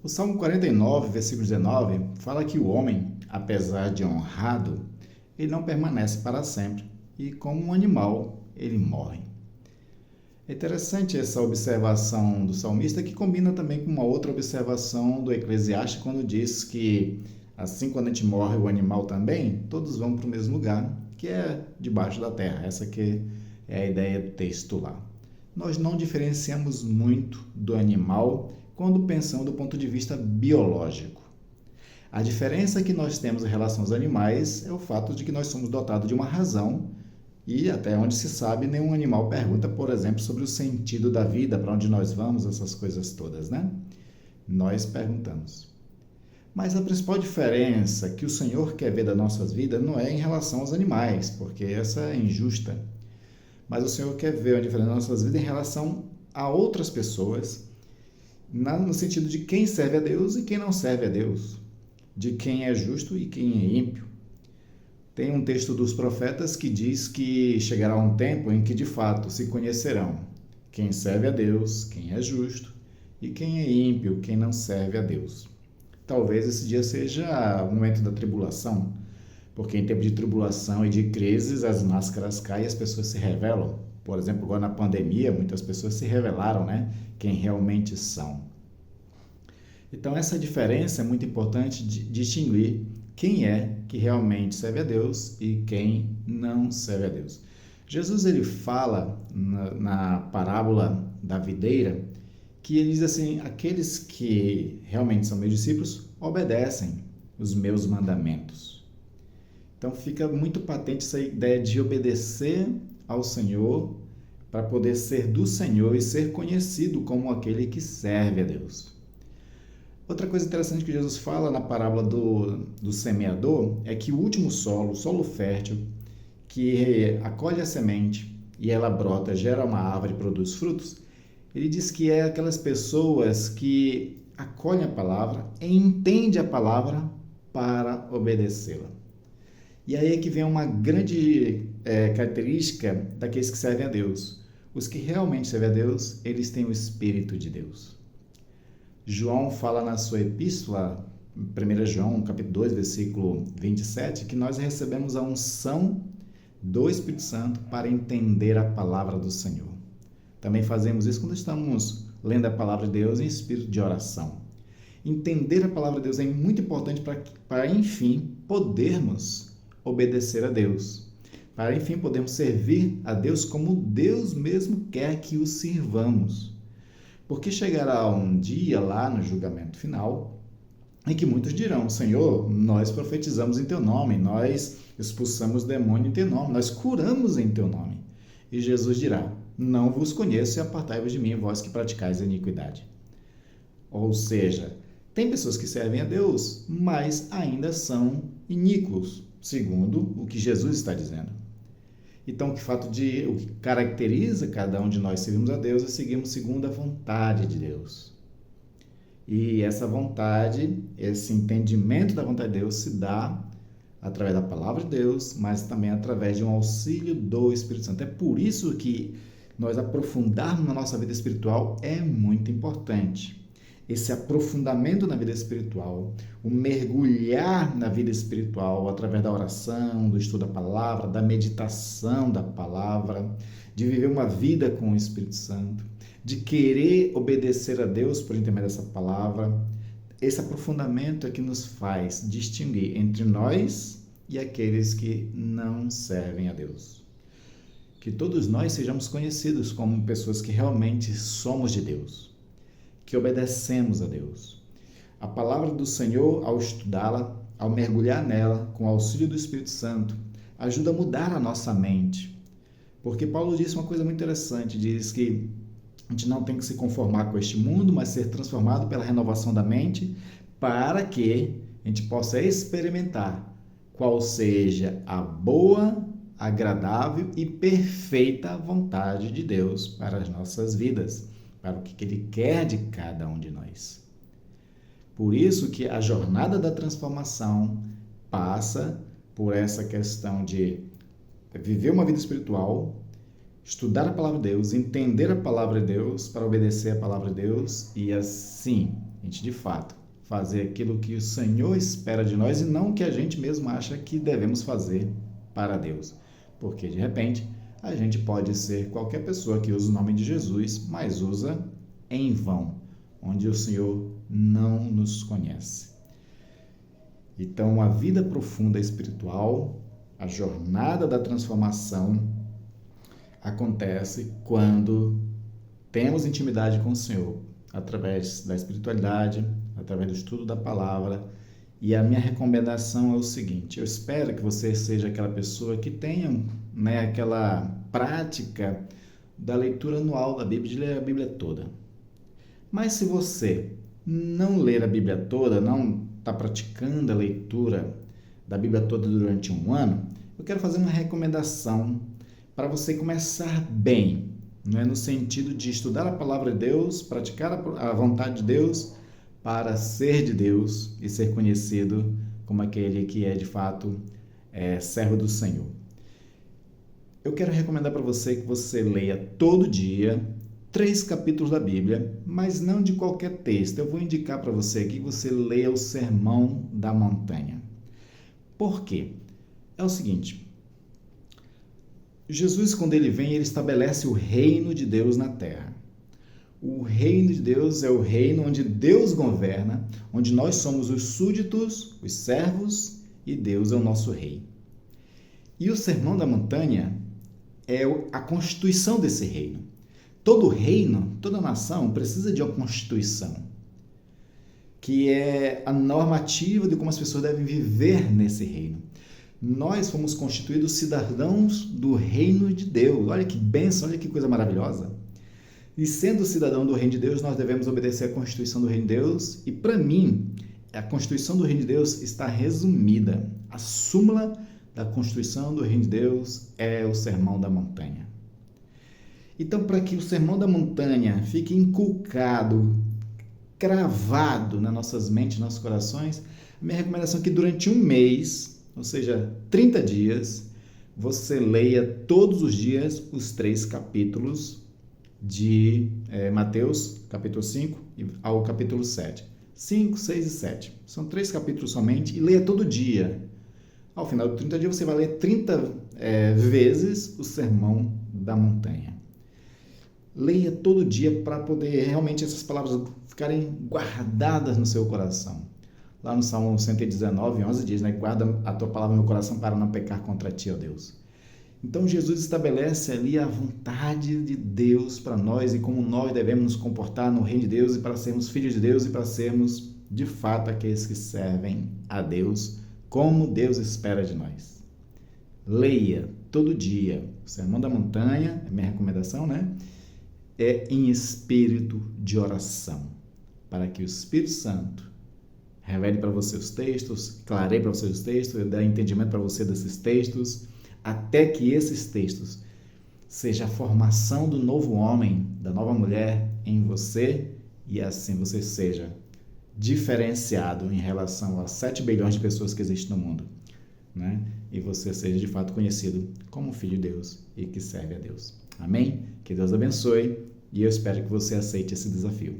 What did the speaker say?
O Salmo 49, versículo 19, fala que o homem, apesar de honrado, ele não permanece para sempre e, como um animal, ele morre. É interessante essa observação do salmista que combina também com uma outra observação do Eclesiastes quando diz que assim quando a gente morre o animal também, todos vão para o mesmo lugar, que é debaixo da terra. Essa que é a ideia do texto lá. Nós não diferenciamos muito do animal quando pensamos do ponto de vista biológico. A diferença que nós temos em relação aos animais é o fato de que nós somos dotados de uma razão e, até onde se sabe, nenhum animal pergunta, por exemplo, sobre o sentido da vida, para onde nós vamos, essas coisas todas, né? Nós perguntamos. Mas a principal diferença que o Senhor quer ver das nossas vidas não é em relação aos animais, porque essa é injusta. Mas o Senhor quer ver a diferença das nossas vidas em relação a outras pessoas, no sentido de quem serve a Deus e quem não serve a Deus, de quem é justo e quem é ímpio. Tem um texto dos profetas que diz que chegará um tempo em que de fato se conhecerão quem serve a Deus, quem é justo e quem é ímpio, quem não serve a Deus. Talvez esse dia seja o momento da tribulação, porque em tempo de tribulação e de crises as máscaras caem e as pessoas se revelam. Por exemplo, agora na pandemia, muitas pessoas se revelaram, né? Quem realmente são. Então, essa diferença é muito importante de distinguir quem é que realmente serve a Deus e quem não serve a Deus. Jesus ele fala na parábola da videira que ele diz assim, aqueles que realmente são meus discípulos obedecem os meus mandamentos. Então fica muito patente essa ideia de obedecer ao Senhor para poder ser do Senhor e ser conhecido como aquele que serve a Deus. Outra coisa interessante que Jesus fala na parábola do semeador é que o último solo, o solo fértil, que acolhe a semente e ela brota, gera uma árvore e produz frutos, ele diz que é aquelas pessoas que acolhem a palavra e entendem a palavra para obedecê-la. E aí é que vem uma grande característica daqueles que servem a Deus. Os que realmente servem a Deus, eles têm o Espírito de Deus. João fala na sua epístola, 1 João, capítulo 2, versículo 27, que nós recebemos a unção do Espírito Santo para entender a palavra do Senhor. Também fazemos isso quando estamos lendo a palavra de Deus em espírito de oração. Entender a palavra de Deus é muito importante para enfim, podermos obedecer a Deus. Para, enfim, podermos servir a Deus como Deus mesmo quer que o sirvamos. Porque chegará um dia lá no julgamento final em que muitos dirão, Senhor, nós profetizamos em Teu nome, nós expulsamos demônio em Teu nome, nós curamos em Teu nome. E Jesus dirá, não vos conheço e apartai-vos de mim, vós que praticais a iniquidade. Ou seja, tem pessoas que servem a Deus, mas ainda são iníquos, segundo o que Jesus está dizendo. Então, o que caracteriza cada um de nós servimos a Deus é seguirmos segundo a vontade de Deus. E essa vontade, esse entendimento da vontade de Deus se dá através da palavra de Deus, mas também através de um auxílio do Espírito Santo. É por isso que nós aprofundarmos na nossa vida espiritual é muito importante. Esse aprofundamento na vida espiritual, o mergulhar na vida espiritual através da oração, do estudo da palavra, da meditação da palavra, de viver uma vida com o Espírito Santo, de querer obedecer a Deus por intermédio dessa palavra. Esse aprofundamento é que nos faz distinguir entre nós e aqueles que não servem a Deus. Que todos nós sejamos conhecidos como pessoas que realmente somos de Deus, que obedecemos a Deus. A palavra do Senhor, ao estudá-la, ao mergulhar nela, com o auxílio do Espírito Santo, ajuda a mudar a nossa mente. Porque Paulo disse uma coisa muito interessante, diz que a gente não tem que se conformar com este mundo, mas ser transformado pela renovação da mente, para que a gente possa experimentar qual seja a boa, agradável e perfeita vontade de Deus para as nossas vidas, para o que Ele quer de cada um de nós. Por isso que a jornada da transformação passa por essa questão de viver uma vida espiritual, estudar a palavra de Deus, entender a palavra de Deus para obedecer a palavra de Deus e assim, a gente de fato fazer aquilo que o Senhor espera de nós e não o que a gente mesmo acha que devemos fazer para Deus. Porque de repente a gente pode ser qualquer pessoa que usa o nome de Jesus, mas usa em vão, onde o Senhor não nos conhece. Então, a vida profunda espiritual, a jornada da transformação, acontece quando temos intimidade com o Senhor, através da espiritualidade, através do estudo da palavra. E a minha recomendação é o seguinte: eu espero que você seja aquela pessoa que tenha, aquela prática da leitura anual da Bíblia, de ler a Bíblia toda. Mas se você não ler a Bíblia toda, não está praticando a leitura da Bíblia toda durante um ano, eu quero fazer uma recomendação para você começar bem, no sentido de estudar a palavra de Deus, praticar a vontade de Deus, para ser de Deus e ser conhecido como aquele que é de fato servo do Senhor. Eu quero recomendar para você que você leia todo dia 3 capítulos da Bíblia, mas não de qualquer texto. Eu vou indicar para você aqui que você leia o Sermão da Montanha. Por quê? É o seguinte: Jesus, quando ele vem, ele estabelece o reino de Deus na terra. O reino de Deus é o reino onde Deus governa, onde nós somos os súditos, os servos, e Deus é o nosso rei. E o Sermão da Montanha é a constituição desse reino. Todo reino, toda nação precisa de uma constituição, que é a normativa de como as pessoas devem viver nesse reino. Nós fomos constituídos cidadãos do reino de Deus. Olha que bênção, olha que coisa maravilhosa. E sendo cidadão do reino de Deus, nós devemos obedecer à Constituição do reino de Deus. E para mim, a Constituição do reino de Deus está resumida. A súmula da Constituição do reino de Deus é o Sermão da Montanha. Então, para que o Sermão da Montanha fique inculcado, cravado nas nossas mentes, nos nossos corações, a minha recomendação é que durante um mês, ou seja, 30 dias, você leia todos os dias os 3 capítulos de Mateus, capítulo 5 ao capítulo 7. 5, 6 e 7. São 3 capítulos somente e leia todo dia. Ao final de 30 dias você vai ler 30 vezes o Sermão da Montanha. Leia todo dia para poder realmente essas palavras ficarem guardadas no seu coração. Lá no Salmo 119, 11 diz, guarda a tua palavra no meu coração para não pecar contra ti, ó Deus. Então Jesus estabelece ali a vontade de Deus para nós e como nós devemos nos comportar no reino de Deus e para sermos filhos de Deus e para sermos de fato aqueles que servem a Deus como Deus espera de nós. Leia todo dia o Sermão da Montanha, é minha recomendação, é em espírito de oração, para que o Espírito Santo revele para você os textos, clareie para você os textos, dê entendimento para você desses textos, até que esses textos sejam a formação do novo homem, da nova mulher em você, e assim você seja diferenciado em relação a 7 bilhões de pessoas que existem no mundo, E você seja de fato conhecido como filho de Deus e que serve a Deus. Amém? Que Deus abençoe e eu espero que você aceite esse desafio.